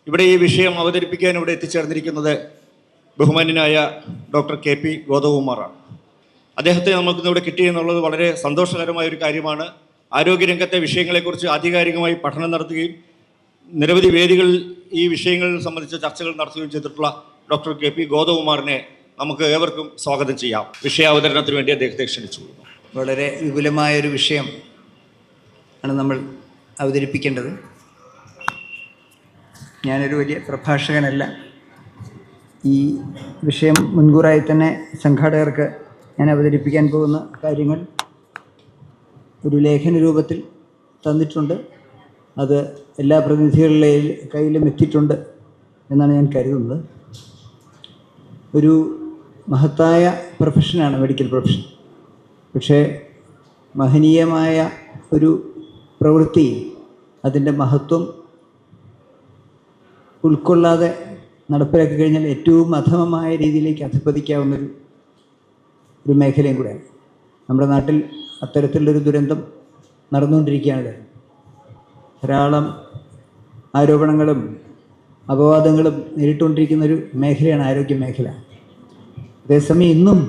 ഇവിടെ ഈ വിഷയം അവതരിപ്പിക്കാൻ ഇവിടെ എത്തിച്ചേർന്നിരിക്കുന്നത് ബഹുമാന്യനായ ഡോക്ടർ കെ പി ഗോതകുമാറാണ്. അദ്ദേഹത്തെ നമുക്കിന്നിവിടെ കിട്ടിയെന്നുള്ളത് വളരെ സന്തോഷകരമായ ഒരു കാര്യമാണ്. ആരോഗ്യരംഗത്തെ വിഷയങ്ങളെക്കുറിച്ച് ആധികാരികമായി പഠനം നടത്തുകയും നിരവധി വേദികളിൽ ഈ വിഷയങ്ങൾ സംബന്ധിച്ച ചർച്ചകൾ നടത്തുകയും ചെയ്തിട്ടുള്ള ഡോക്ടർ കെ പി ഗോതകുമാറിനെ നമുക്ക് ഏവർക്കും സ്വാഗതം ചെയ്യാം. വിഷയാവതരണത്തിന് വേണ്ടി അദ്ദേഹത്തെ ക്ഷണിച്ചു. വളരെ വിപുലമായൊരു വിഷയം ആണ് നമ്മൾ അവതരിപ്പിക്കേണ്ടത്. ഞാനൊരു വലിയ പ്രഭാഷകനല്ല. ഈ വിഷയം മുൻകൂറായി തന്നെ സംഘാടകർക്ക് ഞാൻ അവതരിപ്പിക്കാൻ പോകുന്ന കാര്യങ്ങൾ ഒരു ലേഖന രൂപത്തിൽ തന്നിട്ടുണ്ട്. അത് എല്ലാ പ്രതിനിധികളുടെ കയ്യിലും എത്തിയിട്ടുണ്ട് എന്നാണ് ഞാൻ കരുതുന്നത്. ഒരു മഹത്തായ പ്രൊഫഷനാണ് മെഡിക്കൽ പ്രൊഫഷൻ. പക്ഷേ മഹനീയമായ ഒരു പ്രവൃത്തി അതിൻ്റെ മഹത്വം ഉൾക്കൊള്ളാതെ നടപ്പിലാക്കി കഴിഞ്ഞാൽ ഏറ്റവും അധമമായ രീതിയിലേക്ക് അധപ്പതിക്കാവുന്നൊരു മേഖലയും കൂടെയാണ്. നമ്മുടെ നാട്ടിൽ അത്തരത്തിലുള്ളൊരു ദുരന്തം നടന്നുകൊണ്ടിരിക്കുകയാണ്. ധാരാളം ആരോപണങ്ങളും അപവാദങ്ങളും നേരിട്ടുകൊണ്ടിരിക്കുന്നൊരു മേഖലയാണ് ആരോഗ്യ മേഖല. അതേസമയം ഇന്നും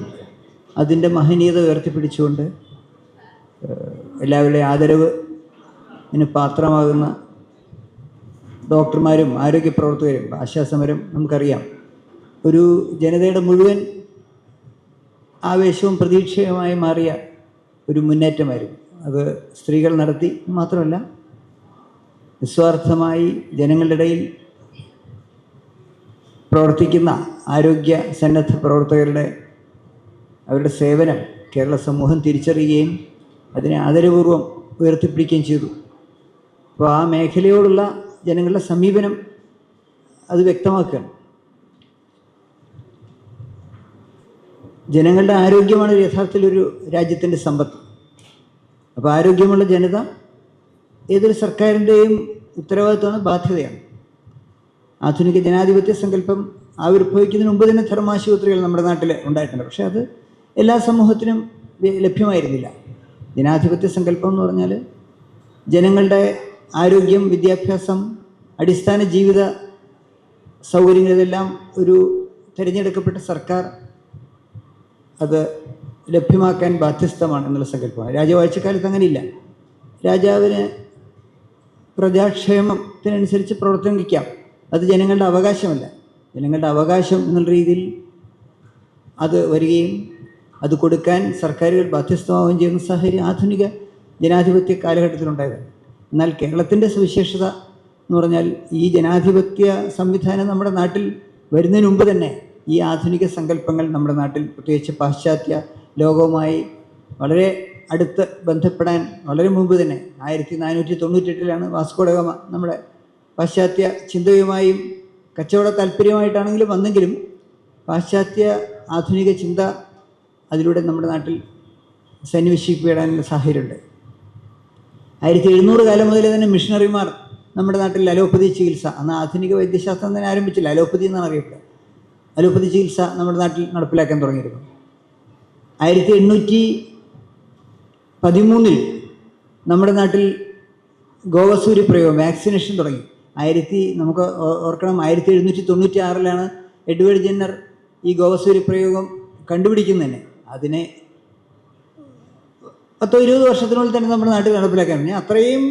അതിൻ്റെ മഹനീയത ഉയർത്തിപ്പിടിച്ചുകൊണ്ട് എല്ലാവരുടെയും ആദരവിന് പാത്രമാകുന്ന ഡോക്ടർമാരും ആരോഗ്യ പ്രവർത്തകരും, ആശാസമരം നമുക്കറിയാം ഒരു ജനതയുടെ മുഴുവൻ ആവേശവും പ്രതീക്ഷയുമായി മാറിയ ഒരു മുന്നേറ്റമായിരുന്നു. അത് സ്ത്രീകൾ നടത്തി മാത്രമല്ല, നിസ്വാർത്ഥമായി ജനങ്ങളുടെ ഇടയിൽ പ്രവർത്തിക്കുന്ന ആരോഗ്യ സന്നദ്ധ പ്രവർത്തകരുടെ അവരുടെ സേവനം കേരള സമൂഹം തിരിച്ചറിയുകയും അതിനെ ആദരപൂർവ്വം ഉയർത്തിപ്പിടിക്കുകയും ചെയ്തു. അപ്പോൾ ആ മേഖലയോടുള്ള ജനങ്ങളുടെ സമീപനം അത് വ്യക്തമാക്കുകയാണ്. ജനങ്ങളുടെ ആരോഗ്യമാണ് യഥാർത്ഥത്തിലൊരു രാജ്യത്തിൻ്റെ സമ്പത്ത്. അപ്പോൾ ആരോഗ്യമുള്ള ജനത ഏതൊരു സർക്കാരിൻ്റെയും ഉത്തരവാദിത്വമാണ്, ബാധ്യതയാണ്. ആധുനിക ജനാധിപത്യ സങ്കല്പം ആവിർഭവിക്കുന്നതിന് മുമ്പ് തന്നെ ധർമാശുപത്രികൾ നമ്മുടെ നാട്ടിൽ ഉണ്ടായിട്ടുണ്ട്. പക്ഷേ അത് എല്ലാ സമൂഹത്തിനും ലഭ്യമായിരുന്നില്ല. ജനാധിപത്യ സങ്കല്പം എന്ന് പറഞ്ഞാൽ ജനങ്ങളുടെ ആരോഗ്യം, വിദ്യാഭ്യാസം, അടിസ്ഥാന ജീവിത സൗകര്യങ്ങൾ ഇതെല്ലാം ഒരു തിരഞ്ഞെടുക്കപ്പെട്ട സർക്കാർ അത് ലഭ്യമാക്കാൻ ബാധ്യസ്ഥമാണ് എന്നുള്ള സങ്കല്പമാണ്. രാജവാഴ്ചക്കാലത്ത് അങ്ങനെയില്ല. രാജാവിന് പ്രജാക്ഷേമത്തിനനുസരിച്ച് പ്രവർത്തിക്കാം. അത് ജനങ്ങളുടെ അവകാശമല്ല. ജനങ്ങളുടെ അവകാശം എന്നുള്ള രീതിയിൽ അത് വരികയും അത് കൊടുക്കാൻ സർക്കാരുകൾ ബാധ്യസ്ഥമാവുകയും ചെയ്യുന്ന സാഹചര്യം ആധുനിക ജനാധിപത്യ കാലഘട്ടത്തിലുണ്ടായതാണ്. എന്നാൽ കേരളത്തിൻ്റെ സവിശേഷത എന്ന് പറഞ്ഞാൽ ഈ ജനാധിപത്യ സംവിധാനം നമ്മുടെ നാട്ടിൽ വരുന്നതിന് മുമ്പ് തന്നെ ഈ ആധുനിക സങ്കല്പങ്ങൾ നമ്മുടെ നാട്ടിൽ, പ്രത്യേകിച്ച് പാശ്ചാത്യ ലോകവുമായി വളരെ അടുത്ത് ബന്ധപ്പെടാൻ വളരെ മുമ്പ് തന്നെ 1498 വാസ്കോ ഡ ഗാമ നമ്മുടെ പാശ്ചാത്യ ചിന്തയുമായും കച്ചവട താല്പര്യമായിട്ടാണെങ്കിലും വന്നെങ്കിലും പാശ്ചാത്യ ആധുനിക ചിന്ത അതിലൂടെ നമ്മുടെ നാട്ടിൽ സന്നിവേശിക്കപ്പെടാനുള്ള സാഹചര്യമുണ്ട്. 1700 കാലം മുതൽ തന്നെ മിഷണറിമാർ നമ്മുടെ നാട്ടിൽ അലോപ്പതി ചികിത്സ, അന്ന് ആധുനിക വൈദ്യശാസ്ത്രം തന്നെ ആരംഭിച്ചില്ല, അലോപ്പതി എന്നാണ് അറിയപ്പെടുക. അലോപ്പതി ചികിത്സ നമ്മുടെ നാട്ടിൽ നടപ്പിലാക്കാൻ തുടങ്ങിയിരുന്നു. 1813 നമ്മുടെ നാട്ടിൽ ഗോവസൂര്യ പ്രയോഗം, വാക്സിനേഷൻ തുടങ്ങി. നമുക്ക് ഓർക്കണം, 1796 എഡ്വേർഡ് ജെന്നർ ഈ ഗോവസൂര്യ പ്രയോഗം കണ്ടുപിടിക്കുന്നത് തന്നെ. അതിനെ 10-20 വർഷത്തിനുള്ളിൽ തന്നെ നമ്മുടെ നാട്ടിൽ നടപ്പിലാക്കാൻ പറ്റും. അത്രയും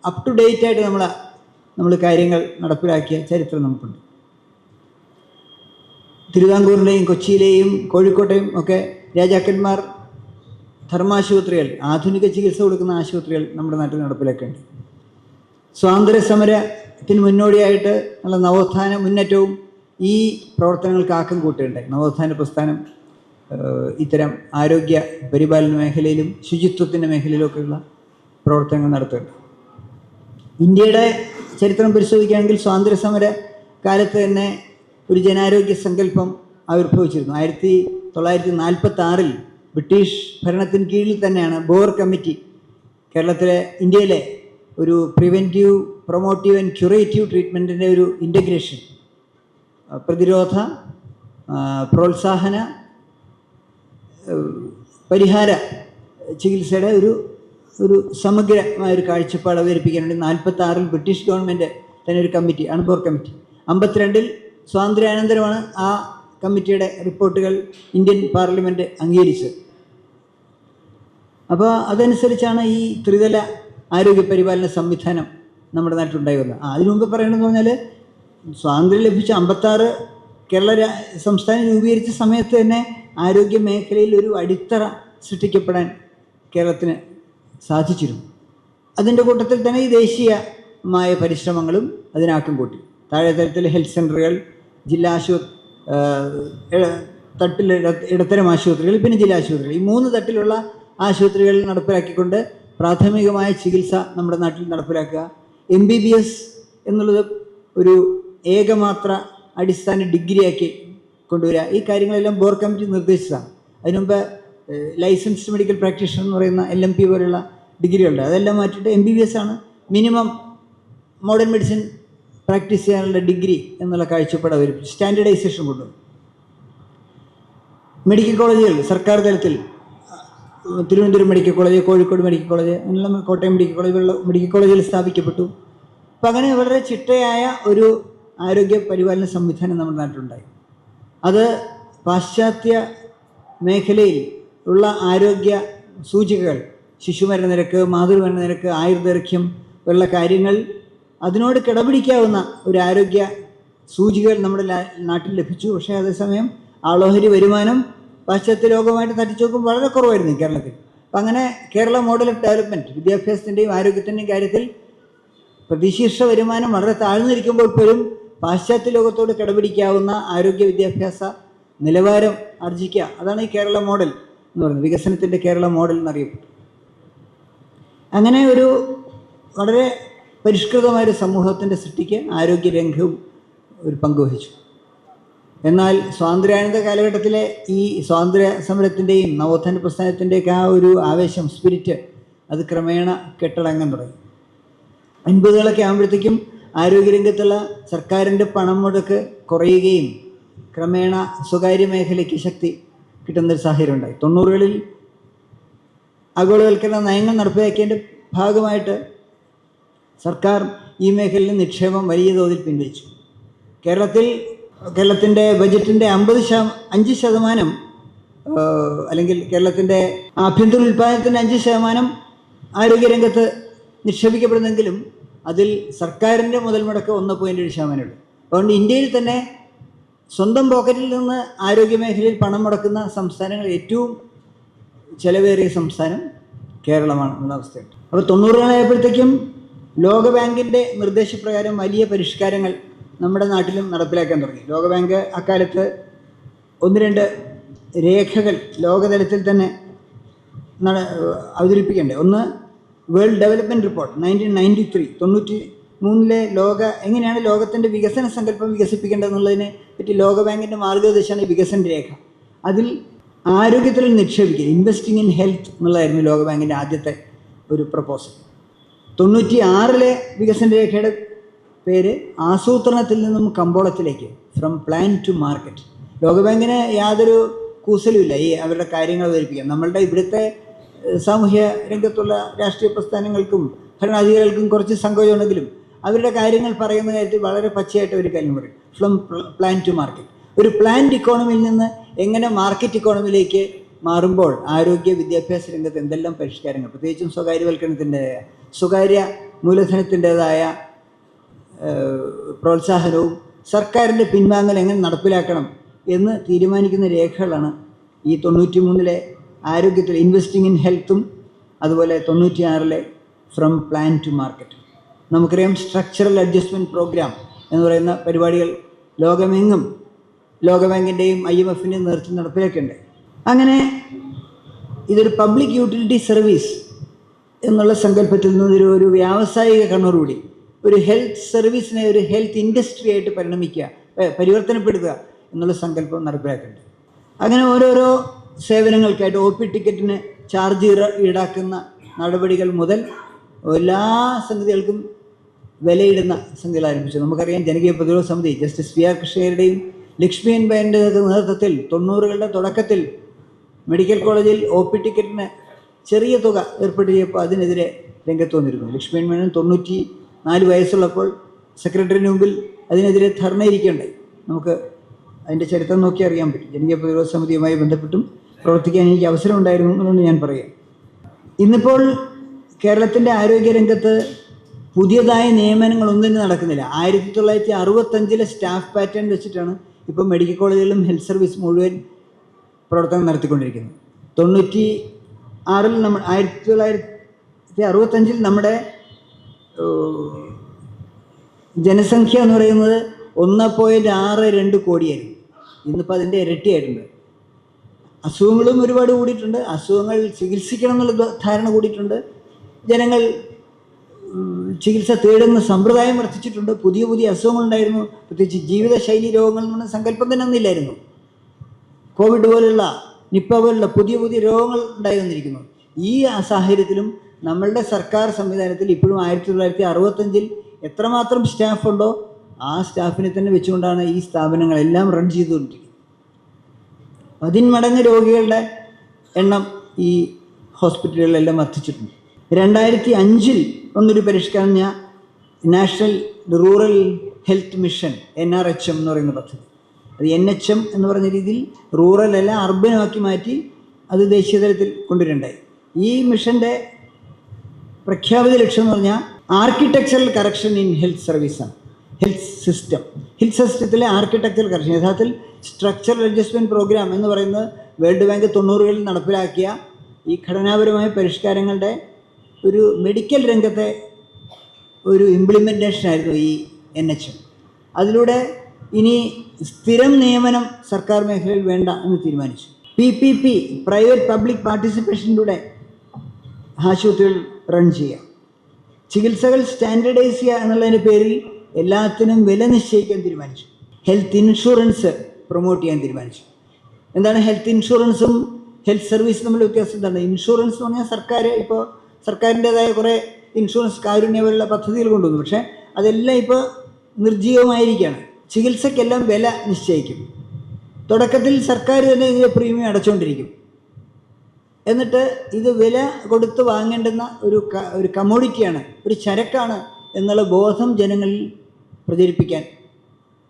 അപ് ടു ഡേറ്റ് ആയിട്ട് നമ്മൾ കാര്യങ്ങൾ നടപ്പിലാക്കിയ ചരിത്രം നമുക്കുണ്ട്. തിരുവിതാംകൂറിൻ്റെയും കൊച്ചിയിലെയും കോഴിക്കോട്ടെയും ഒക്കെ രാജാക്കന്മാർ ധർമാശുപത്രികൾ, ആധുനിക ചികിത്സ കൊടുക്കുന്ന ആശുപത്രികൾ നമ്മുടെ നാട്ടിൽ നടപ്പിലാക്കേണ്ടി. സ്വാതന്ത്ര്യ സമരത്തിന് മുന്നോടിയായിട്ട് ഉള്ള നവോത്ഥാന മുന്നേറ്റവും ഈ പ്രവർത്തനങ്ങൾക്ക് ആക്കം കൂട്ടുകയുണ്ടായി. നവോത്ഥാന പ്രസ്ഥാനം ഇത്തരം ആരോഗ്യ പരിപാലന മേഖലയിലും ശുചിത്വത്തിൻ്റെ മേഖലയിലൊക്കെയുള്ള പ്രവർത്തനങ്ങൾ നടത്തുന്നുണ്ട്. ഇന്ത്യയുടെ ചരിത്രം പരിശോധിക്കുകയാണെങ്കിൽ സ്വാതന്ത്ര്യ സമര കാലത്ത് തന്നെ ഒരു ജനാരോഗ്യ സങ്കല്പം ആവിർഭവിച്ചിരുന്നു. 1946 ബ്രിട്ടീഷ് ഭരണത്തിന് കീഴിൽ തന്നെയാണ് ബോർ കമ്മിറ്റി ഇന്ത്യയിലെ ഒരു പ്രിവെൻറ്റീവ്, പ്രൊമോട്ടീവ് ആൻഡ് ക്യൂറേറ്റീവ് ട്രീറ്റ്മെൻറ്റിൻ്റെ ഒരു ഇൻ്റഗ്രേഷൻ, പ്രതിരോധ, പ്രോത്സാഹന, പരിഹാര ചികിത്സയുടെ ഒരു സമഗ്രമായൊരു കാഴ്ചപ്പാട് അവതരിപ്പിക്കാൻ വേണ്ടി 1946 ബ്രിട്ടീഷ് ഗവൺമെൻറ് തന്നെ ഒരു കമ്മിറ്റി, അൺബോർ കമ്മിറ്റി. 52 സ്വാതന്ത്ര്യാനന്തരമാണ് ആ കമ്മിറ്റിയുടെ റിപ്പോർട്ടുകൾ ഇന്ത്യൻ പാർലമെൻറ്റ് അംഗീകരിച്ചത്. അപ്പോൾ അതനുസരിച്ചാണ് ഈ ത്രിതല ആരോഗ്യ പരിപാലന സംവിധാനം നമ്മുടെ നാട്ടിലുണ്ടായി വന്നത്. അതിനു മുമ്പ് പറയണമെന്ന് പറഞ്ഞാൽ സ്വാതന്ത്ര്യം ലഭിച്ച 56 കേരള സംസ്ഥാനം രൂപീകരിച്ച സമയത്ത് തന്നെ ആരോഗ്യ മേഖലയിൽ ഒരു അടിത്തറ സൃഷ്ടിക്കപ്പെടാൻ കേരളത്തിന് സാധിച്ചിരുന്നു. അതിൻ്റെ കൂട്ടത്തിൽ തന്നെ ഈ ദേശീയമായ പരിശ്രമങ്ങളും അതിനാക്കം കൂട്ടി. താഴെ തലത്തിൽ ഹെൽത്ത് സെൻ്ററുകൾ, ജില്ലാ തട്ടിൽ ഇടത്തരം ആശുപത്രികൾ, പിന്നെ ജില്ലാ ആശുപത്രികൾ, ഈ 3 തട്ടിലുള്ള ആശുപത്രികളിൽ നടപ്പിലാക്കിക്കൊണ്ട് പ്രാഥമികമായ ചികിത്സ നമ്മുടെ നാട്ടിൽ നടപ്പിലാക്കുക. MBBS എന്നുള്ളത് ഒരു ഏകമാത്ര അടിസ്ഥാന ഡിഗ്രിയാക്കി കൊണ്ടുവരിക. ഈ കാര്യങ്ങളെല്ലാം ബോർ കമ്മിറ്റി നിർദ്ദേശിച്ചതാണ്. അതിനുമുമ്പ് ലൈസൻസ്ഡ് മെഡിക്കൽ പ്രാക്ടീഷണർ എന്ന് പറയുന്ന LMP പോലുള്ള ഡിഗ്രികളുണ്ട്. അതെല്ലാം മാറ്റിയിട്ട് MBBS ആണ് മിനിമം മോഡേൺ മെഡിസിൻ പ്രാക്ടീസ് ചെയ്യാനുള്ള ഡിഗ്രി എന്നുള്ള കാഴ്ചപ്പാട് അവർ സ്റ്റാൻഡേർഡൈസേഷൻ കൊണ്ടുവന്നു. മെഡിക്കൽ കോളേജുകൾ സർക്കാർ തലത്തിൽ Thiruvananthapuram medical college, Kozhikode medical college, അങ്ങനെയുള്ള കോട്ടയം മെഡിക്കൽ കോളേജ് പോലുള്ള മെഡിക്കൽ കോളേജുകൾ സ്ഥാപിക്കപ്പെട്ടു. അപ്പം അങ്ങനെ വളരെ ചിട്ടയായ ഒരു ആരോഗ്യ പരിപാലന സംവിധാനം നമ്മുടെ നാട്ടിലുണ്ടായി. അത് പാശ്ചാത്യ മേഖലയിൽ ഉള്ള ആരോഗ്യ സൂചികകൾ, ശിശുമരണ നിരക്ക്, മാതൃമരണ നിരക്ക്, ആയുർദൈർഘ്യം ഉള്ള കാര്യങ്ങൾ, അതിനോട് കിടപിടിക്കാവുന്ന ഒരു ആരോഗ്യ സൂചികകൾ നമ്മുടെ നാട്ടിൽ ലഭിച്ചു. പക്ഷേ അതേസമയം ആളോഹരി വരുമാനം പാശ്ചാത്യ ലോകവുമായിട്ട് തട്ടിച്ചു നോക്കുമ്പോൾ വളരെ കുറവായിരുന്നു കേരളത്തിൽ. അപ്പം അങ്ങനെ കേരള മോഡൽ ഓഫ് ഡെവലപ്മെൻറ്റ് വിദ്യാഭ്യാസത്തിൻ്റെയും ആരോഗ്യത്തിൻ്റെയും കാര്യത്തിൽ പ്രതിശീർഷ വരുമാനം വളരെ താഴ്ന്നിരിക്കുമ്പോൾ പോലും പാശ്ചാത്യ ലോകത്തോട് കിടപിടിക്കാവുന്ന ആരോഗ്യ വിദ്യാഭ്യാസ നിലവാരം ആർജിക്കുക, അതാണ് ഈ കേരള മോഡൽ എന്ന് പറയുന്നത്. വികസനത്തിൻ്റെ കേരള മോഡൽ എന്നറിയപ്പെട്ടു. അങ്ങനെ ഒരു വളരെ പരിഷ്കൃതമായൊരു സമൂഹത്തിൻ്റെ സൃഷ്ടിക്ക് ആരോഗ്യരംഗവും ഒരു പങ്കുവഹിച്ചു. എന്നാൽ സ്വാതന്ത്ര്യാനന്തര കാലഘട്ടത്തിലെ ഈ സ്വാതന്ത്ര്യ സമരത്തിൻ്റെയും നവോത്ഥാന പ്രസ്ഥാനത്തിൻ്റെയൊക്കെ ആ ഒരു ആവേശം, സ്പിരിറ്റ്, അത് ക്രമേണ കെട്ടടങ്ങാൻ തുടങ്ങി. 50കളൊക്കെ ആകുമ്പോഴത്തേക്കും ആരോഗ്യരംഗത്തുള്ള സർക്കാരിൻ്റെ പണം മുടക്ക് കുറയുകയും ക്രമേണ സ്വകാര്യ മേഖലയ്ക്ക് ശക്തി കിട്ടുന്നൊരു സാഹചര്യം ഉണ്ടായി. 90കളിൽ ആഗോളവൽക്കരണ നയങ്ങൾ നടപ്പിലാക്കിയതിൻ്റെ ഭാഗമായിട്ട് സർക്കാർ ഈ മേഖലയിൽ നിക്ഷേപം വലിയ തോതിൽ പിൻവലിച്ചു. കേരളത്തിൻ്റെ ബജറ്റിൻ്റെ 5% അല്ലെങ്കിൽ കേരളത്തിൻ്റെ ആഭ്യന്തര ഉൽപ്പാദനത്തിൻ്റെ 5% ആരോഗ്യരംഗത്ത് നിക്ഷേപിക്കപ്പെടുന്നെങ്കിലും അതിൽ സർക്കാരിൻ്റെ മുതൽ മുടക്ക് 1.7% ഉള്ളൂ. അതുകൊണ്ട് ഇന്ത്യയിൽ തന്നെ സ്വന്തം പോക്കറ്റിൽ നിന്ന് ആരോഗ്യ മേഖലയിൽ പണം മുടക്കുന്ന സംസ്ഥാനങ്ങൾ ഏറ്റവും ചെലവേറിയ സംസ്ഥാനം കേരളമാണ് എന്ന അവസ്ഥയുണ്ട്. അപ്പോൾ 90കളായപ്പോഴത്തേക്കും ലോകബാങ്കിൻ്റെ നിർദ്ദേശപ്രകാരം വലിയ പരിഷ്കാരങ്ങൾ നമ്മുടെ നാട്ടിലും നടപ്പിലാക്കാൻ തുടങ്ങി. ലോകബാങ്ക് അക്കാലത്ത് 1-2 രേഖകൾ ലോകതലത്തിൽ തന്നെ അവതരിപ്പിക്കേണ്ടത്. ഒന്ന്, വേൾഡ് ഡെവലപ്മെൻറ്റ് റിപ്പോർട്ട് 1993 എങ്ങനെയാണ് ലോകത്തിൻ്റെ വികസന സങ്കല്പം വികസിപ്പിക്കേണ്ടതെന്നുള്ളതിനെ പറ്റി ലോകബാങ്കിൻ്റെ മാർഗ്ഗനിർദ്ദേശമാണ് ഈ വികസന രേഖ. അതിൽ ആരോഗ്യത്തിൽ നിക്ഷേപിക്കുക, ഇൻവെസ്റ്റിംഗ് ഇൻ ഹെൽത്ത് എന്നുള്ളതായിരുന്നു ലോകബാങ്കിൻ്റെ ആദ്യത്തെ ഒരു പ്രപ്പോസൽ. 96 വികസന രേഖയുടെ പേര് ആസൂത്രണത്തിൽ നിന്നും കമ്പോളത്തിലേക്ക്, ഫ്രം പ്ലാൻ ടു മാർക്കറ്റ്. ലോകബാങ്കിന് യാതൊരു കൂസലുമില്ല ഈ അവരുടെ കാര്യങ്ങൾ അവതരിപ്പിക്കാൻ. നമ്മളുടെ ഇവിടുത്തെ സാമൂഹ്യ രംഗത്തുള്ള രാഷ്ട്രീയ പ്രസ്ഥാനങ്ങൾക്കും ഭരണാധികാരികൾക്കും കുറച്ച് സങ്കോചമുണ്ടെങ്കിലും അവരുടെ കാര്യങ്ങൾ പറയുന്ന കാര്യത്തിൽ വളരെ പച്ചയായിട്ട് ഒരു കാര്യം പറയും, ഫ്രം പ്ലാൻ ടു മാർക്കറ്റ്. ഒരു പ്ലാൻഡ് ഇക്കോണമിയിൽ നിന്ന് എങ്ങനെ മാർക്കറ്റ് ഇക്കോണമിയിലേക്ക് മാറുമ്പോൾ ആരോഗ്യ വിദ്യാഭ്യാസ രംഗത്ത് എന്തെല്ലാം പരിഷ്കാരങ്ങൾ, പ്രത്യേകിച്ചും സ്വകാര്യ മൂലധനത്തിൻ്റെതായ പ്രോത്സാഹനവും സർക്കാരിൻ്റെ പിൻവാങ്ങൽ എങ്ങനെ നടപ്പിലാക്കണം എന്ന് തീരുമാനിക്കുന്ന രേഖകളാണ് ഈ 93 ആരോഗ്യത്തിൽ ഇൻവെസ്റ്റിംഗ് ഇൻ ഹെൽത്തും അതുപോലെ 96 ഫ്രം പ്ലാൻ ടു മാർക്കറ്റ്. നമുക്കറിയാം സ്ട്രക്ചറൽ അഡ്ജസ്റ്റ്മെൻറ്റ് പ്രോഗ്രാം എന്ന് പറയുന്ന പരിപാടികൾ ലോകമെങ്ങും ലോകബാങ്കിൻ്റെയും IMFൻ്റെയും നേതൃത്വം നടപ്പിലാക്കേണ്ടത്. അങ്ങനെ ഇതൊരു പബ്ലിക് യൂട്ടിലിറ്റി സർവീസ് എന്നുള്ള സങ്കല്പത്തിൽ നിന്ന് ഒരു വ്യാവസായിക കണ്ണോടുകൂടി ഒരു ഹെൽത്ത് സർവീസിനെ ഒരു ഹെൽത്ത് ഇൻഡസ്ട്രി ആയിട്ട് പരിവർത്തനപ്പെടുത്തുക എന്നുള്ള സങ്കല്പം നടപ്പിലാക്കേണ്ടത്. അങ്ങനെ ഓരോരോ സേവനങ്ങൾക്കായിട്ട് OP ടിക്കറ്റിന് ചാർജ് ഈടാക്കുന്ന നടപടികൾ മുതൽ എല്ലാ സംഗതികൾക്കും വിലയിടുന്ന സംഗതികൾ ആരംഭിച്ചു. നമുക്കറിയാം ജനകീയ പ്രതിരോധ സമിതി ജസ്റ്റിസ് PR കൃഷ്ണയുടെയും ലക്ഷ്മി എൻ ബൈൻ്റെ നേതൃത്വത്തിൽ 90കളുടെ തുടക്കത്തിൽ മെഡിക്കൽ കോളേജിൽ OP ടിക്കറ്റിന് ചെറിയ തുക ഏർപ്പെടുത്തിയപ്പോൾ അതിനെതിരെ രംഗത്ത് വന്നിരുന്നു. ലക്ഷ്മി എൻ ബൈന് 94 വയസ്സുള്ളപ്പോൾ സെക്രട്ടറിന് മുമ്പിൽ അതിനെതിരെ ധർണ ഇരിക്കുകയുണ്ടായി. നമുക്ക് അതിൻ്റെ ചരിത്രം നോക്കി അറിയാൻ പറ്റും. ജനകീയ പ്രതിരോധ സമിതിയുമായി ബന്ധപ്പെട്ടും പ്രവർത്തിക്കാൻ എനിക്ക് അവസരം ഉണ്ടായിരുന്നു എന്നുകൊണ്ട് ഞാൻ പറയാം. ഇന്നിപ്പോൾ കേരളത്തിൻ്റെ ആരോഗ്യരംഗത്ത് പുതിയതായ നിയമനങ്ങളൊന്നും തന്നെ നടക്കുന്നില്ല. 1965 സ്റ്റാഫ് പാറ്റേൺ വെച്ചിട്ടാണ് ഇപ്പോൾ മെഡിക്കൽ കോളേജുകളിലും ഹെൽത്ത് സർവീസ് മുഴുവൻ പ്രവർത്തനം നടത്തിക്കൊണ്ടിരിക്കുന്നത്. 1965 നമ്മുടെ ജനസംഖ്യ എന്ന് പറയുന്നത് 1.62 കോടിയായിരുന്നു. ഇന്നിപ്പോൾ അതിൻ്റെ ഇരട്ടിയായിട്ടുണ്ട്. അസുഖങ്ങളും ഒരുപാട് കൂടിയിട്ടുണ്ട്. അസുഖങ്ങൾ ചികിത്സിക്കണം എന്നുള്ള ധാരണ കൂടിയിട്ടുണ്ട്. ജനങ്ങൾ ചികിത്സ തേടുന്ന സമ്പ്രദായം വർദ്ധിച്ചിട്ടുണ്ട്. പുതിയ പുതിയ അസുഖങ്ങളുണ്ടായിരുന്നു. പ്രത്യേകിച്ച് ജീവിതശൈലി രോഗങ്ങൾ എന്ന് പറഞ്ഞ സങ്കല്പം തന്നെ ഒന്നില്ലായിരുന്നു. കോവിഡ് പോലുള്ള, നിപ്പ പോലുള്ള പുതിയ പുതിയ രോഗങ്ങൾ ഉണ്ടായി വന്നിരിക്കുന്നു. ഈ സാഹചര്യത്തിലും നമ്മളുടെ സർക്കാർ സംവിധാനത്തിൽ ഇപ്പോഴും 1965 എത്രമാത്രം സ്റ്റാഫുണ്ടോ ആ സ്റ്റാഫിനെ തന്നെ വെച്ചുകൊണ്ടാണ് ഈ സ്ഥാപനങ്ങളെല്ലാം റൺ ചെയ്തുകൊണ്ടിരിക്കുന്നത്. 10 മടങ്ങ് രോഗികളുടെ എണ്ണം ഈ ഹോസ്പിറ്റലുകളിലെല്ലാം വർദ്ധിച്ചിട്ടുണ്ട്. 2005 ഒന്നൊരു പരിഷ്കരണം, national rural health mission NRHM എന്ന് പറയുന്ന പദ്ധതി. അത് NHM എന്ന് പറഞ്ഞ രീതിയിൽ റൂറൽ അല്ല അർബനുമാക്കി മാറ്റി അത് ദേശീയ തലത്തിൽ കൊണ്ടുവരണ്ടായി. ഈ മിഷൻ്റെ പ്രഖ്യാപിത ലക്ഷ്യം എന്ന് പറഞ്ഞാൽ ആർക്കിടെക്ചറൽ കറക്ഷൻ ഇൻ ഹെൽത്ത് സർവീസാണ്. ഹെൽത്ത് സിസ്റ്റത്തിലെ ആർക്കിടെക്ചറൽ കറക്ഷൻ, യഥാർത്ഥത്തിൽ സ്ട്രക്ചറൽ അഡ്ജസ്റ്റ്മെൻറ്റ് പ്രോഗ്രാം എന്ന് പറയുന്നത് വേൾഡ് ബാങ്ക് 90കളിൽ നടപ്പിലാക്കിയ ഈ ഘടനാപരമായ പരിഷ്കാരങ്ങളുടെ ഒരു മെഡിക്കൽ രംഗത്തെ ഒരു ഇംപ്ലിമെൻറ്റേഷനായിരുന്നു ഈ NHM. അതിലൂടെ ഇനി സ്ഥിരം നിയമനം സർക്കാർ മേഖലയിൽ വേണ്ട എന്ന് തീരുമാനിച്ചു. PPP, പ്രൈവറ്റ് പബ്ലിക് പാർട്ടിസിപ്പേഷനിലൂടെ ആശുപത്രികൾ റൺ ചെയ്യുക, ചികിത്സകൾ സ്റ്റാൻഡേർഡൈസ് ചെയ്യുക എന്നുള്ളതിൻ്റെ പേരിൽ എല്ലാത്തിനും വില നിശ്ചയിക്കാൻ തീരുമാനിച്ചു. ഹെൽത്ത് ഇൻഷുറൻസ് പ്രൊമോട്ട് ചെയ്യാൻ തീരുമാനിച്ചു. എന്താണ് ഹെൽത്ത് ഇൻഷുറൻസും ഹെൽത്ത് സർവീസും തമ്മിൽ വ്യത്യാസം എന്താണ്? ഇൻഷുറൻസ് എന്ന് പറഞ്ഞാൽ ഇപ്പോൾ സർക്കാരിൻ്റേതായ കുറേ ഇൻഷുറൻസ് കാരുണ്യ പോലുള്ള പദ്ധതികൾ കൊണ്ടുവന്നു. പക്ഷേ അതെല്ലാം ഇപ്പോൾ നിർജ്ജീവമായിരിക്കുകയാണ്. ചികിത്സക്കെല്ലാം വില നിശ്ചയിക്കും. തുടക്കത്തിൽ സർക്കാർ തന്നെ ഇതിൻ്റെ പ്രീമിയം അടച്ചുകൊണ്ടിരിക്കും. എന്നിട്ട് ഇത് വില കൊടുത്ത് വാങ്ങേണ്ടുന്ന ഒരു കമ്മോഡിറ്റിയാണ്, ഒരു ചരക്കാണ് എന്നുള്ള ബോധം ജനങ്ങളിൽ പ്രചരിപ്പിക്കാൻ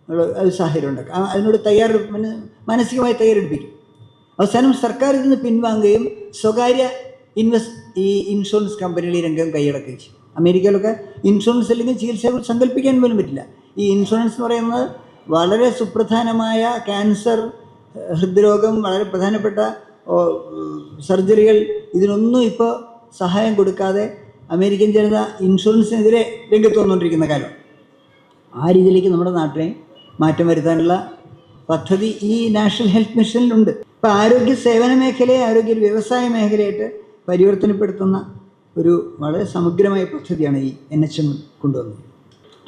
ഉള്ള ഒരു സാഹചര്യം ഉണ്ടാക്കും. അതിനോട് മാനസികമായി തയ്യാറെടുപ്പിക്കും. അവസാനം സർക്കാർ ഇതിൽ നിന്ന് പിൻവാങ്ങുകയും സ്വകാര്യ ഈ ഇൻഷുറൻസ് കമ്പനികൾ ഈ രംഗം കൈയടക്കുകയും ചെയ്യും. അമേരിക്കയിലൊക്കെ ഇൻഷുറൻസ് അല്ലെങ്കിൽ ചികിത്സകൾ സങ്കല്പിക്കാൻ പോലും പറ്റില്ല. ഈ ഇൻഷുറൻസ് എന്ന് പറയുന്നത് വളരെ സുപ്രധാനമായ ക്യാൻസർ, ഹൃദ്രോഗം, വളരെ പ്രധാനപ്പെട്ട സർജറികൾ, ഇതിനൊന്നും ഇപ്പോൾ സഹായം കൊടുക്കാതെ അമേരിക്കൻ ജനത ഇൻഷുറൻസിനെതിരെ രംഗത്ത് വന്നുകൊണ്ടിരിക്കുന്ന കാലം. ആ രീതിയിലേക്ക് നമ്മുടെ നാട്ടിനെ മാറ്റം വരുത്താനുള്ള പദ്ധതി ഈ നാഷണൽ ഹെൽത്ത് മിഷനിലുണ്ട്. ഇപ്പോൾ ആരോഗ്യ സേവന മേഖലയെ ആരോഗ്യ വ്യവസായ മേഖലയായിട്ട് പരിവർത്തനപ്പെടുത്തുന്ന ഒരു വളരെ സമഗ്രമായ പദ്ധതിയാണ് ഈ NHM കൊണ്ടുവന്നത്.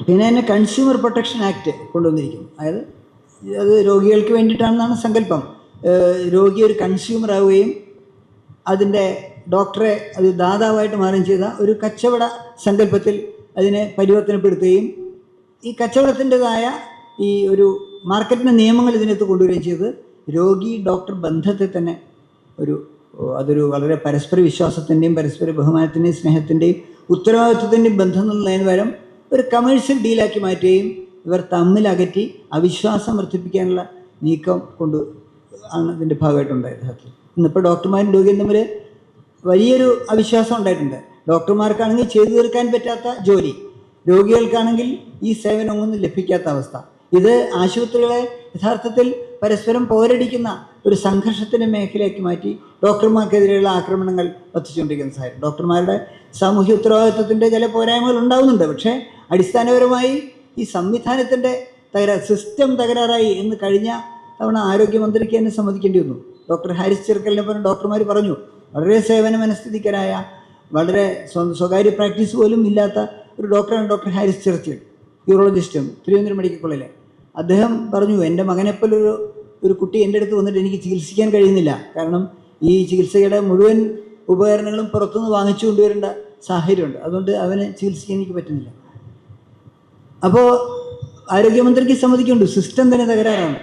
പിന്നെ തന്നെ കൺസ്യൂമർ പ്രൊട്ടക്ഷൻ ആക്ട് കൊണ്ടുവന്നിരിക്കുന്നു. അതായത് അത് രോഗികൾക്ക് വേണ്ടിയിട്ടാണെന്നാണ് സങ്കല്പം. രോഗി ഒരു കൺസ്യൂമർ ആവുകയും അതിൻ്റെ ഡോക്ടറെ അത് ദാതാവായിട്ട് മാറുകയും ചെയ്ത ഒരു കച്ചവട സങ്കല്പത്തിൽ അതിനെ പരിവർത്തനപ്പെടുത്തുകയും ഈ കച്ചവടത്തിൻ്റെതായ ഈ ഒരു മാർക്കറ്റിൻ്റെ നിയമങ്ങൾ ഇതിനകത്ത് കൊണ്ടുവരികയും ചെയ്ത് രോഗി ഡോക്ടർ ബന്ധത്തെ തന്നെ അതൊരു വളരെ പരസ്പര വിശ്വാസത്തിൻ്റെയും പരസ്പര ബഹുമാനത്തിൻ്റെയും സ്നേഹത്തിൻ്റെയും ഉത്തരവാദിത്വത്തിൻ്റെയും ബന്ധം എന്നുള്ളതിന് പകരം ഒരു കമേഴ്ഷ്യൽ ഡീലാക്കി മാറ്റുകയും ഇവർ തമ്മിൽ അകറ്റി അവിശ്വാസം വർദ്ധിപ്പിക്കാനുള്ള നീക്കം ആണ് ഇതിൻ്റെ ഭാഗമായിട്ടുണ്ടായത്. ഇന്നിപ്പോൾ ഡോക്ടർമാരും രോഗിയും തമ്മിൽ വലിയൊരു അവിശ്വാസം ഉണ്ടായിട്ടുണ്ട്. ഡോക്ടർമാർക്കാണെങ്കിൽ ചെയ്തു തീർക്കാൻ പറ്റാത്ത ജോലി, രോഗികൾക്കാണെങ്കിൽ ഈ സേവനമൊന്നും ലഭിക്കാത്ത അവസ്ഥ. ഇത് ആശുപത്രികളെ യഥാർത്ഥത്തിൽ പരസ്പരം പോരടിക്കുന്ന ഒരു സംഘർഷത്തിൻ്റെ മേഖലയാക്കി മാറ്റി ഡോക്ടർമാർക്കെതിരെയുള്ള ആക്രമണങ്ങൾ വർദ്ധിച്ചുകൊണ്ടിരിക്കുന്ന സാഹചര്യം. ഡോക്ടർമാരുടെ സാമൂഹ്യ ഉത്തരവാദിത്വത്തിൻ്റെ ചില പോരായ്മകൾ ഉണ്ടാവുന്നുണ്ട്. പക്ഷേ അടിസ്ഥാനപരമായി ഈ സംവിധാനത്തിൻ്റെ സിസ്റ്റം തകരാറായി എന്ന് കഴിഞ്ഞ തവണ ആരോഗ്യമന്ത്രിക്ക് തന്നെ സമ്മതിക്കേണ്ടി വന്നു. ഡോക്ടർ ഹാരിസ് ചെർക്കലിനെ പോലെ ഡോക്ടർമാർ പറഞ്ഞു, വളരെ സേവന മനസ്ഥിതിക്കരായ, വളരെ സ്വകാര്യ പ്രാക്ടീസ് പോലും ഇല്ലാത്ത ഒരു ഡോക്ടറാണ് ഡോക്ടർ ഹാരിസ് ചെർക്കൽ, യൂറോളജിസ്റ്റും തിരുവനന്തപുരം മെഡിക്കൽ കോളേജിലെ. അദ്ദേഹം പറഞ്ഞു, എൻ്റെ മകനെപ്പോലൊരു കുട്ടി എൻ്റെ അടുത്ത് വന്നിട്ട് എനിക്ക് ചികിത്സിക്കാൻ കഴിയുന്നില്ല. കാരണം ഈ ചികിത്സയുടെ മുഴുവൻ ഉപകരണങ്ങളും പുറത്തുനിന്ന് വാങ്ങിച്ചു കൊണ്ടുവരേണ്ട സാഹചര്യമുണ്ട്. അതുകൊണ്ട് അവന് ചികിത്സിക്കാൻ എനിക്ക് പറ്റുന്നില്ല. അപ്പോൾ ആരോഗ്യമന്ത്രിക്ക് സമ്മതിക്കുന്നുണ്ട്, സിസ്റ്റം തന്നെ തകരാറാണ്.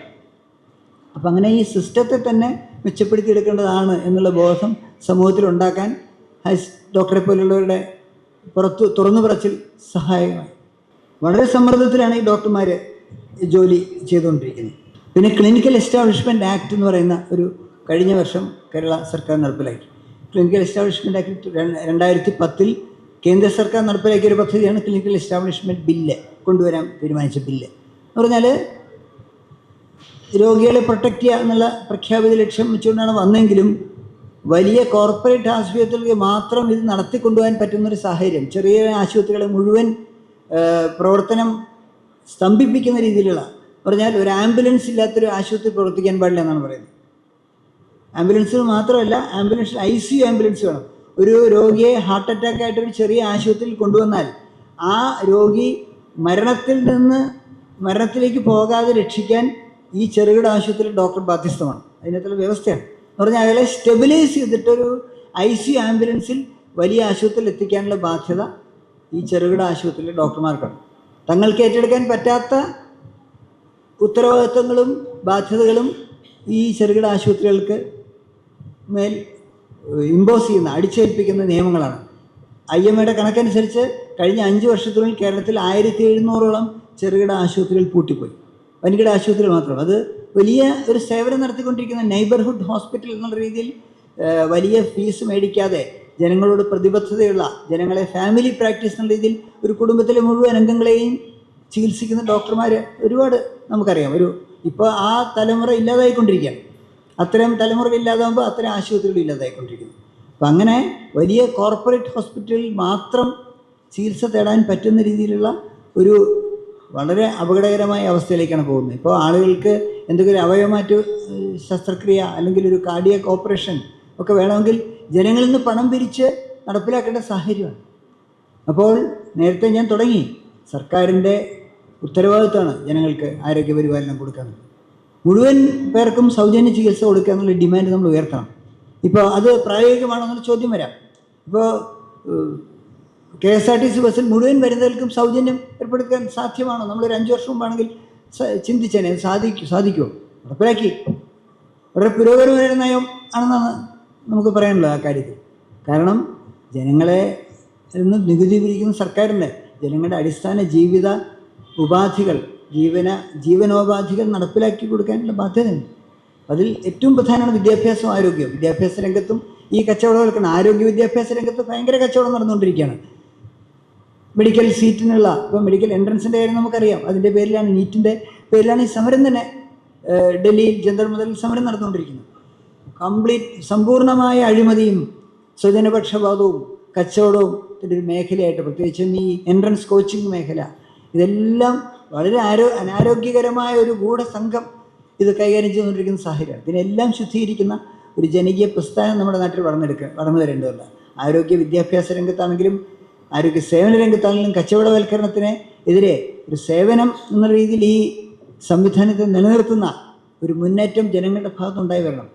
അപ്പം അങ്ങനെ ഈ സിസ്റ്റത്തെ തന്നെ മെച്ചപ്പെടുത്തിയെടുക്കേണ്ടതാണ് എന്നുള്ള ബോധം സമൂഹത്തിൽ ഉണ്ടാക്കാൻ ഡോക്ടറെ പോലുള്ളവരുടെ തുറന്നു പറച്ചിൽ സഹായകമായി. വളരെ സമ്മർദ്ദത്തിലാണ് ഈ ഡോക്ടർമാർ ജോലി ചെയ്തുകൊണ്ടിരിക്കുന്നത്. പിന്നെ ക്ലിനിക്കൽ എസ്റ്റാബ്ലിഷ്മെൻറ്റ് ആക്ട് എന്ന് പറയുന്ന ഒരു കഴിഞ്ഞ വർഷം കേരള സർക്കാർ നടപ്പിലാക്കി. ക്ലിനിക്കൽ എസ്റ്റാബ്ലിഷ്മെൻറ്റ് ആക്ട് 2010 കേന്ദ്ര സർക്കാർ നടപ്പിലാക്കിയ ഒരു പദ്ധതിയാണ് ക്ലിനിക്കൽ എസ്റ്റാബ്ലിഷ്മെൻറ്റ് ബില്ല് കൊണ്ടുവരാൻ തീരുമാനിച്ച ബില്ല്. എന്ന് പറഞ്ഞാൽ രോഗികളെ പ്രൊട്ടക്റ്റ് ചെയ്യുക എന്നുള്ള പ്രഖ്യാപിത ലക്ഷ്യം വെച്ചുകൊണ്ടാണ് വന്നെങ്കിലും വലിയ കോർപ്പറേറ്റ് ആശുപത്രികൾക്ക് മാത്രം ഇത് നടത്തിക്കൊണ്ടുപോകാൻ പറ്റുന്നൊരു സാഹചര്യം, ചെറിയ ആശുപത്രികളെ മുഴുവൻ പ്രവർത്തനം സ്തംഭിപ്പിക്കുന്ന രീതിയിലുള്ള, പറഞ്ഞാൽ ഒരു ആംബുലൻസ് ഇല്ലാത്തൊരു ആശുപത്രി പ്രവർത്തിക്കാൻ പാടില്ല എന്നാണ് പറയുന്നത്. ആംബുലൻസ് മാത്രമല്ല, ആംബുലൻസിൽ ICU ആംബുലൻസ് വേണം. ഒരു രോഗിയെ ഹാർട്ട് അറ്റാക്ക് ആയിട്ട് ഒരു ചെറിയ ആശുപത്രിയിൽ കൊണ്ടുവന്നാൽ ആ രോഗി മരണത്തിലേക്ക് പോകാതെ രക്ഷിക്കാൻ ഈ ചെറുകിട ആശുപത്രിയിൽ ഡോക്ടർ ബാധ്യസ്ഥമാണ്. അതിനകത്തുള്ള വ്യവസ്ഥയാണ്. എന്ന് പറഞ്ഞാൽ അയാളെ സ്റ്റെബിലൈസ് ചെയ്തിട്ടൊരു ICU ആംബുലൻസിൽ വലിയ ആശുപത്രിയിൽ എത്തിക്കാനുള്ള ബാധ്യത ഈ ചെറുകിട ആശുപത്രിയിലെ ഡോക്ടർമാർക്കാണ്. തങ്ങൾക്ക് ഏറ്റെടുക്കാൻ പറ്റാത്ത ഉത്തരവാദിത്വങ്ങളും ബാധ്യതകളും ഈ ചെറുകിട ആശുപത്രികൾക്ക് മേൽ ഇമ്പോസ് ചെയ്യുന്ന, അടിച്ചേൽപ്പിക്കുന്ന നിയമങ്ങളാണ്. IMAയുടെ കണക്കനുസരിച്ച് കഴിഞ്ഞ 5 വർഷത്തിനുള്ളിൽ കേരളത്തിൽ 1700ഓളം ചെറുകിട ആശുപത്രികൾ പൂട്ടിപ്പോയി. വൻകിട ആശുപത്രികൾ മാത്രം. അത് വലിയ ഒരു സേവനം നടത്തിക്കൊണ്ടിരിക്കുന്ന നെയ്ബർഹുഡ് ഹോസ്പിറ്റൽ എന്നുള്ള രീതിയിൽ വലിയ ഫീസ് മേടിക്കാതെ ജനങ്ങളോട് പ്രതിബദ്ധതയുള്ള, ജനങ്ങളെ ഫാമിലി പ്രാക്ടീസ് എന്നുള്ള രീതിയിൽ ഒരു കുടുംബത്തിലെ മുഴുവൻ അംഗങ്ങളെയും ചികിത്സിക്കുന്ന ഡോക്ടർമാർ ഒരുപാട് നമുക്കറിയാം. ഇപ്പോൾ ആ തലമുറ ഇല്ലാതായിക്കൊണ്ടിരിക്കുകയാണ്. അത്തരം തലമുറകൾ ഇല്ലാതാകുമ്പോൾ അത്തരം ആശുപത്രികൾ ഇല്ലാതായിക്കൊണ്ടിരിക്കുന്നു. അപ്പം അങ്ങനെ വലിയ കോർപ്പറേറ്റ് ഹോസ്പിറ്റലിൽ മാത്രം ചികിത്സ തേടാൻ പറ്റുന്ന രീതിയിലുള്ള ഒരു വളരെ അപകടകരമായ അവസ്ഥയിലേക്കാണ് പോകുന്നത്. ഇപ്പോൾ ആളുകൾക്ക് എന്തെങ്കിലും അവയവമാറ്റ ശസ്ത്രക്രിയ അല്ലെങ്കിൽ ഒരു കാർഡിയക് ഓപ്പറേഷൻ ഒക്കെ വേണമെങ്കിൽ ജനങ്ങളിൽ നിന്ന് പണം പിരിച്ച് നടപ്പിലാക്കേണ്ട സാഹചര്യമാണ്. അപ്പോൾ നേരത്തെ ഞാൻ തുടങ്ങി, സർക്കാരിൻ്റെ ഉത്തരവാദിത്തമാണ് ജനങ്ങൾക്ക് ആരോഗ്യപരിപാലനം കൊടുക്കുന്നത്. മുഴുവൻ പേർക്കും സൗജന്യ ചികിത്സ കൊടുക്കുക എന്നുള്ള ഡിമാൻഡ് നമ്മൾ ഉയർത്തണം. ഇപ്പോൾ അത് പ്രായോഗികമാണോ എന്നുള്ള ചോദ്യം വരാം. ഇപ്പോൾ KSRTC ബസ്സിൽ മുഴുവൻ വരുന്നവർക്കും സൗജന്യം ഏർപ്പെടുത്താൻ സാധ്യമാണോ? നമ്മളൊരു 5 വർഷം മുമ്പാണെങ്കിൽ ചിന്തിച്ചേനെ. സാധിക്കുമോ? നടപ്പിലാക്കി. വളരെ പുരോഗമന നയം ആണെന്നാണ് നമുക്ക് പറയാനുള്ളത് ആ കാര്യത്തിൽ. കാരണം ജനങ്ങളെ നിന്ന് നികുതി പിരിക്കുന്ന സർക്കാരിൻ്റെ ജനങ്ങളുടെ അടിസ്ഥാന ജീവിത ഉപാധികൾ, ജീവനോപാധികൾ നടപ്പിലാക്കി കൊടുക്കാനുള്ള ബാധ്യതയുണ്ട്. അതിൽ ഏറ്റവും പ്രധാനമാണ് വിദ്യാഭ്യാസവും ആരോഗ്യവും. വിദ്യാഭ്യാസ രംഗത്തും ഈ കച്ചവടം, ആരോഗ്യ വിദ്യാഭ്യാസ രംഗത്ത് ഭയങ്കര കച്ചവടം നടന്നുകൊണ്ടിരിക്കുകയാണ്. മെഡിക്കൽ സീറ്റിനുള്ള, ഇപ്പോൾ മെഡിക്കൽ എൻട്രൻസിൻ്റെ കാര്യം നമുക്കറിയാം. അതിൻ്റെ പേരിലാണ്, നീറ്റിൻ്റെ പേരിലാണ് ഈ സമരം തന്നെ ഡൽഹിയിൽ ജന്തർ മുതൽ സമരം നടന്നുകൊണ്ടിരിക്കുന്നത്. സമ്പൂർണ്ണമായ അഴിമതിയും സ്വജനപക്ഷപാതവും കച്ചവടവും ഇതിൻ്റെ ഒരു മേഖലയായിട്ട്, പ്രത്യേകിച്ചും ഈ എൻട്രൻസ് കോച്ചിങ് മേഖല, ഇതെല്ലാം വളരെ അനാരോഗ്യകരമായ ഒരു ഗൂഢസംഘം ഇത് കൈകാര്യം ചെയ്തുകൊണ്ടിരിക്കുന്ന സാഹചര്യമാണ്. ഇതിനെല്ലാം ശുദ്ധീകരിക്കുന്ന ഒരു ജനകീയ പ്രസ്ഥാനം നമ്മുടെ നാട്ടിൽ വളർന്നു വരേണ്ടതുണ്ട്. ആരോഗ്യ വിദ്യാഭ്യാസ രംഗത്താണെങ്കിലും ആരോഗ്യ സേവന രംഗത്താണെങ്കിലും കച്ചവടവൽക്കരണത്തിന് എതിരെ ഒരു സേവനം എന്ന രീതിയിൽ ഈ സംവിധാനത്തെ നിലനിർത്തുന്ന ഒരു മുന്നേറ്റം ജനങ്ങളുടെ ഭാഗത്തുണ്ടായി വരണം.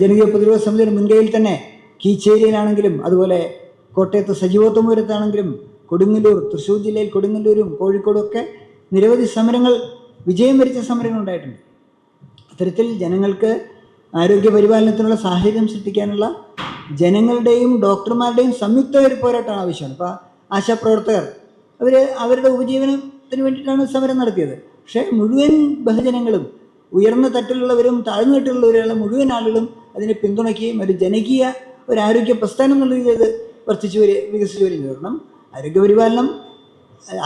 ജനകീയ പ്രതിരോധ സമിതിയുടെ മുൻകൈയിൽ തന്നെ കീച്ചേരിയിലാണെങ്കിലും അതുപോലെ കോട്ടയത്ത് സജീവോത്തമപുരത്താണെങ്കിലും കൊടുങ്ങല്ലൂർ, തൃശ്ശൂർ ജില്ലയിൽ കൊടുങ്ങല്ലൂരും കോഴിക്കോടും ഒക്കെ നിരവധി സമരങ്ങൾ, വിജയം വരിച്ച സമരങ്ങൾ ഉണ്ടായിട്ടുണ്ട്. അത്തരത്തിൽ ജനങ്ങൾക്ക് ആരോഗ്യ പരിപാലനത്തിനുള്ള സാഹചര്യം സൃഷ്ടിക്കാനുള്ള ജനങ്ങളുടെയും ഡോക്ടർമാരുടെയും സംയുക്ത ഒരു പോരാട്ടമാണ് ആവശ്യമാണ്. ഇപ്പോൾ ആശാപ്രവർത്തകർ അവരുടെ ഉപജീവനത്തിന് വേണ്ടിയിട്ടാണ് സമരം നടത്തിയത്. പക്ഷേ മുഴുവൻ ബഹുജനങ്ങളും, ഉയർന്ന തട്ടിലുള്ളവരും താഴ്ന്ന തട്ടിലുള്ളവരുള്ള മുഴുവൻ ആളുകളും അതിനെ പിന്തുണയ്ക്കുകയും ഒരു ജനകീയ ഒരു ആരോഗ്യ പ്രസ്ഥാനം എന്നുള്ള രീതിയിൽ അത് വികസിച്ചു വരികയും. കാരണം ആരോഗ്യപരിപാലനം,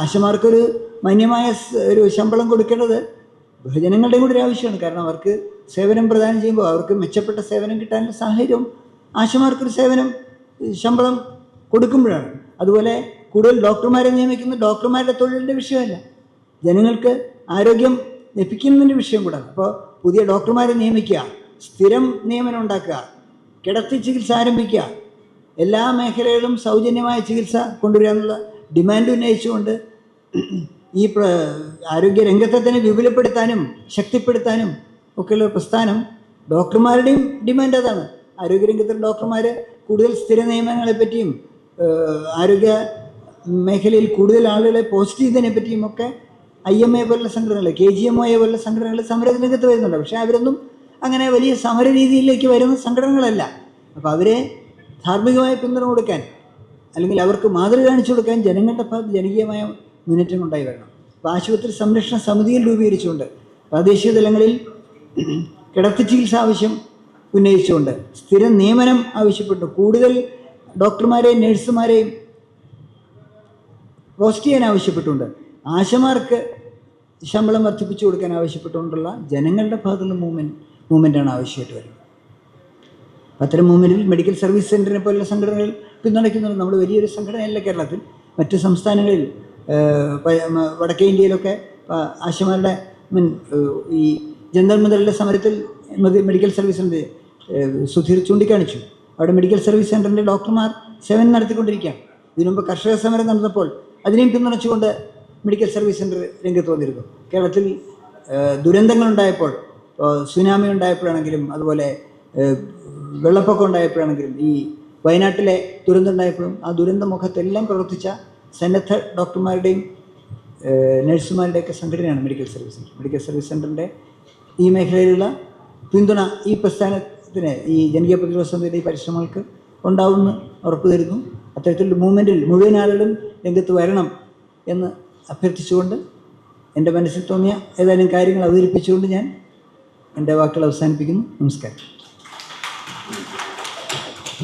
ആശമാർക്കൊരു മാന്യമായ ഒരു ശമ്പളം കൊടുക്കേണ്ടത് ബഹുജനങ്ങളുടെയും കൂടി ഒരു ആവശ്യമാണ്. കാരണം അവർക്ക് സേവനം പ്രദാനം ചെയ്യുമ്പോൾ അവർക്ക് മെച്ചപ്പെട്ട സേവനം കിട്ടാനുള്ള സാഹചര്യം ആശമാർക്കൊരു ശമ്പളം കൊടുക്കുമ്പോഴാണ്. അതുപോലെ കൂടുതൽ ഡോക്ടർമാരെ നിയമിക്കുന്ന ഡോക്ടർമാരുടെ തൊഴിലിൻ്റെ വിഷയമല്ല, ജനങ്ങൾക്ക് ആരോഗ്യം ലഭിക്കുന്നതിൻ്റെ വിഷയം കൂടാണ്. അപ്പോൾ പുതിയ ഡോക്ടർമാരെ നിയമിക്കുക, സ്ഥിരം നിയമനം ഉണ്ടാക്കുക, കിടത്തി ചികിത്സ ആരംഭിക്കുക, എല്ലാ മേഖലകളിലും സൗജന്യമായ ചികിത്സ കൊണ്ടുവരിക എന്നുള്ള ഡിമാൻഡ് ഉന്നയിച്ചുകൊണ്ട് ഈ ആരോഗ്യ രംഗത്തെ തന്നെ വിപുലപ്പെടുത്താനും ശക്തിപ്പെടുത്താനും ഒക്കെയുള്ള പ്രസ്ഥാനം, ഡോക്ടർമാരുടെയും ഡിമാൻഡ് അതാണ്. ആരോഗ്യരംഗത്തിലെ ഡോക്ടർമാർ കൂടുതൽ സ്ഥിര നിയമനങ്ങളെപ്പറ്റിയും ആരോഗ്യ മേഖലയിൽ കൂടുതൽ ആളുകളെ പോസ്റ്റ് ചെയ്തതിനെ പറ്റിയും ഒക്കെ IMA പോലുള്ള സംഘടനകൾ, KGMOA പോലുള്ള സംഘടനകൾ സമരരംഗത്ത് വരുന്നുണ്ട്. പക്ഷേ അവരൊന്നും അങ്ങനെ വലിയ സമര രീതിയിലേക്ക് വരുന്ന സംഘടനകളല്ല. അപ്പോൾ അവരെ ധാർമ്മികമായ പിന്തുണ കൊടുക്കാൻ അല്ലെങ്കിൽ അവർക്ക് മാതൃക കാണിച്ചു കൊടുക്കാൻ ജനങ്ങളുടെ ഭാഗത്ത് ജനകീയമായ മുന്നേറ്റം ഉണ്ടായി വരണം. അപ്പോൾ ആശുപത്രി സംരക്ഷണ സമിതികൾ രൂപീകരിച്ചുകൊണ്ട് പ്രാദേശിക തലങ്ങളിൽ കിടത്തി ചികിത്സ ആവശ്യം ഉന്നയിച്ചുകൊണ്ട് സ്ഥിര നിയമനം ആവശ്യപ്പെട്ടു കൂടുതൽ ഡോക്ടർമാരെയും നഴ്സുമാരെയും പോസ്റ്റ് ചെയ്യാൻ ആവശ്യപ്പെട്ടുകൊണ്ട് ആശമാർക്ക് ശമ്പളം വർദ്ധിപ്പിച്ചു കൊടുക്കാൻ ആവശ്യപ്പെട്ടുകൊണ്ടുള്ള ജനങ്ങളുടെ ഭാഗത്തുള്ള മൂവ്മെൻ്റാണ് ആവശ്യമായിട്ട് വരുന്നത്. അത്തരം മൂവ്മെൻറ്റിൽ മെഡിക്കൽ സർവീസ് സെൻറ്ററിനെ പോലുള്ള സംഘടനകൾ പിന്തുണയ്ക്കുന്നുണ്ട്. നമ്മൾ വലിയൊരു സംഘടനയല്ല കേരളത്തിൽ, മറ്റ് സംസ്ഥാനങ്ങളിൽ വടക്കേ ഇന്ത്യയിലൊക്കെ ആശമാരുടെ ഈ ജന്തർ മന്ദറിലെ സമരത്തിൽ മെഡിക്കൽ സർവീസ് സെൻ്റർ സുധീർ ചൂണ്ടിക്കാണിച്ചു. അവിടെ മെഡിക്കൽ സർവീസ് സെൻ്ററിൻ്റെ ഡോക്ടർമാർ സേവനം നടത്തിക്കൊണ്ടിരിക്കുകയാണ്. ഇതിനുമുമ്പ് കർഷക സമരം നടന്നപ്പോൾ അതിനെയും പിന്തുണച്ചുകൊണ്ട് മെഡിക്കൽ സർവീസ് സെൻ്റർ രംഗത്ത് വന്നിരുന്നു. കേരളത്തിൽ ദുരന്തങ്ങളുണ്ടായപ്പോൾ, സുനാമി ഉണ്ടായപ്പോഴാണെങ്കിലും അതുപോലെ വെള്ളപ്പൊക്കം ഉണ്ടായപ്പോഴാണെങ്കിലും ഈ വയനാട്ടിലെ ദുരന്തം ഉണ്ടായപ്പോഴും ആ ദുരന്ത മുഖത്തെല്ലാം പ്രവർത്തിച്ച സന്നദ്ധ ഡോക്ടർമാരുടെയും നഴ്സുമാരുടെയൊക്കെ സംഘടനയാണ് medical service centre. Medical service സെൻ്ററിൻ്റെ ഈ മേഖലയിലുള്ള പിന്തുണ ഈ പ്രസ്ഥാനത്തിന്, ഈ ജനകീയ പ്രതിരോധ സമിതിയുടെ ഈ പരിശ്രമങ്ങൾക്ക് ഉണ്ടാവുമെന്ന് ഉറപ്പു തരുന്നു. അത്തരത്തിലുള്ള മൂവ്മെൻറ്റിൽ മുഴുവൻ ആളുകളും രംഗത്ത് വരണം എന്ന് അഭ്യർത്ഥിച്ചുകൊണ്ട് എൻ്റെ മനസ്സിൽ തോന്നിയ ഏതാനും കാര്യങ്ങൾ അവതരിപ്പിച്ചുകൊണ്ട് ഞാൻ എൻ്റെ വാക്കുകൾ അവസാനിപ്പിക്കുന്നു. നമസ്കാരം.